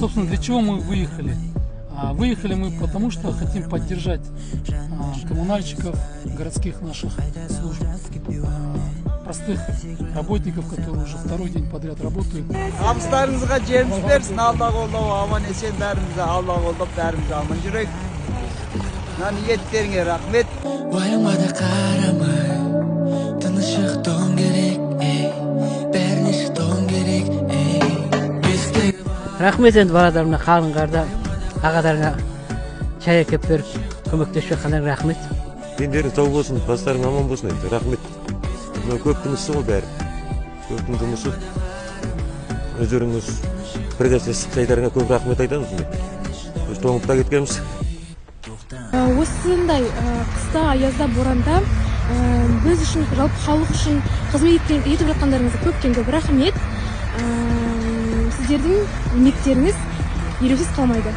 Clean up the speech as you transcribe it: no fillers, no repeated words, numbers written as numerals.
Собственно, для чего мы выехали? Выехали мы потому, что хотим поддержать коммунальщиков, городских наших служб, простых работников, которые уже второй день подряд работают. Абыстарыңызға жеміс берсін, Алла қолдап, аман есен бәрімізді, Алла қолдап, бәріміз аман жүрек. Ниеттеріңе рахмет. Уайымға қарамай, тыныштықтың керек, бәріне шықтың керек. Рахмет енді барадарымна, қалыңғарда, ағадарыңа шай әкеп беріп, көмектесіп жатқандарыңа рахмет. Дендерің сау болсын, бастарың аман болсын, рахмет. Көптің ісі ғой бәрі. Көптің жұмысы. Өздеріңіз біргәсіз жайдарыңа көп рахмет айтамыз. Біз тоңып та кеткенбіз. Осындай қыста, аязда, боранда біз үшін, жалпы халық үшін қызмет етіп жатқандарыңызға көп рахмет. Сіздердің еңбектеріңіз елеусіз қалмайды.